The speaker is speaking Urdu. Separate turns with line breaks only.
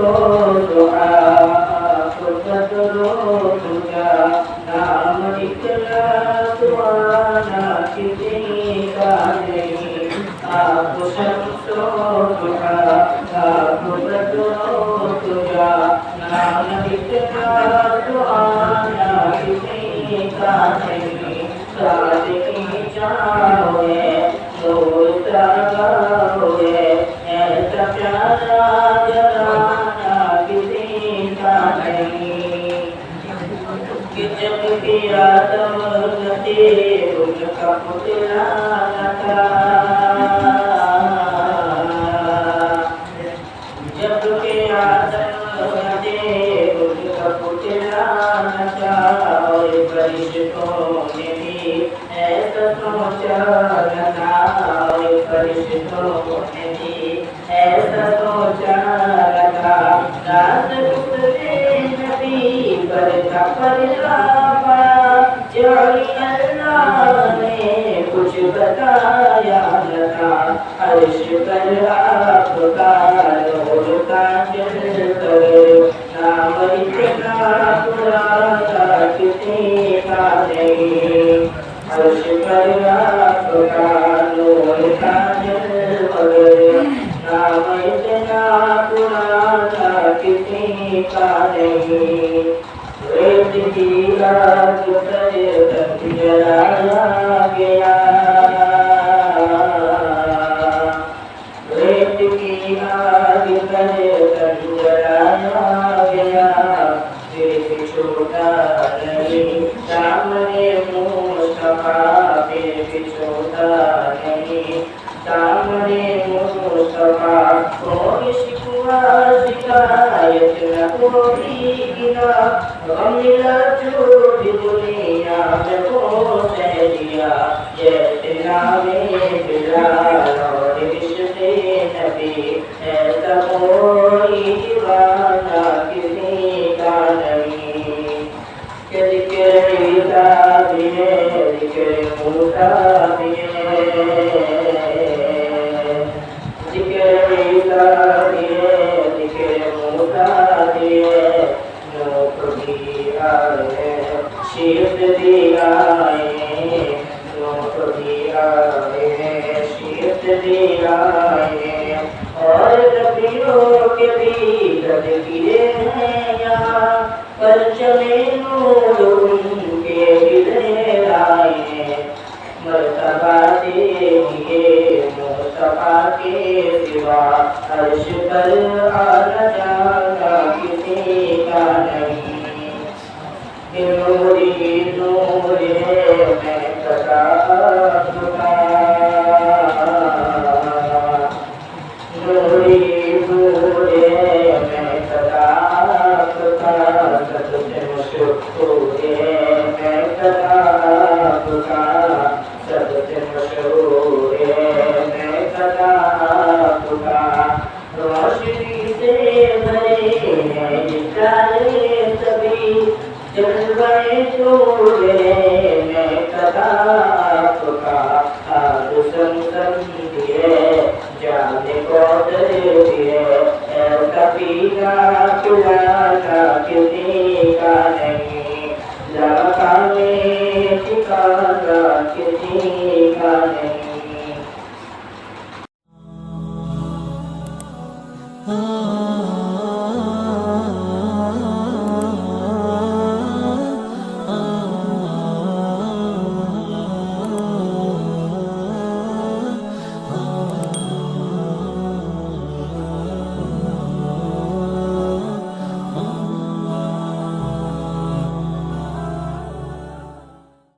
کو دعا قربت رو تجا نام نکلا دعانا کسی کا نہیں آپ شمس و ضحا قربت رو تجا نام نکلا دعانا کسی کا نہیں صادقی چاہوے نور تاغا ہوئے ایسا پیارا جلانا کسی کا نہیں کہ جب کیا تمغتی ان کا پتلانا تھا جب کیا تمغتی ان کا پتلانا تھا اور فرشتوں نے بھی ایسا سوچا لگا اور فرشتوں نے بھی ایسا سوچا لگا راز گزرے نبی پر پڑا جائی اللہ نے کچھ بتایا لگا عرش پر آپ کا نور کا جل کر نام اتنا پرانا کسی کا نہیں عرش پر آپ کا نور کا جلوہ نام اتنا پرانا کسی کا نہیں ریت کی آگ پر تک جلایا گیا ریت کی آگ پر تک جلایا گیا پھر چھوٹا نہیں سامنے مصطفیٰ پھر چھوٹا نہیں سامنے مصطفیٰ کوئی شکوہ شکایت نہ کوئی گنا غم لجوٹ دنیا میں پہنچ دیا جیسے نام بلال اور عشق نبی ایسا کوئی دیوانہ کسی کا نہیں کہ ذکر عیسیٰ بھی ہے ذکر موسیٰ بھی ہے ذکر عیسیٰ بھی ہے ذکر موسیٰ بھی ہے نوح بھی آئے شیخ بھی آئے نوح بھی آئے شیخ بھی آئے اور نبیوں کے بھی تذکرے ہیں یہاں پرچمِ نور ان کے ہدے آئے مرتبہ دیکھیے مصطفیٰ کے سوا عرش پر آنا جانا کسی کا نہیں نور ہی نور ہے میں قطع کا نور ہی نور ہے میں قطع کا سب سے مشہور ہے میں قطع کا سب سے مشہور ہے میں قطع کا روشنی سے بھرے ہیں جلالے سبھی جلوے چھوڑے میں قطع کا آج سمسم دیے جانے کو در دیے ایسا پینا پلانا کسی کا نہیں لاکھا میں ٹھکانا کسی کا نہیں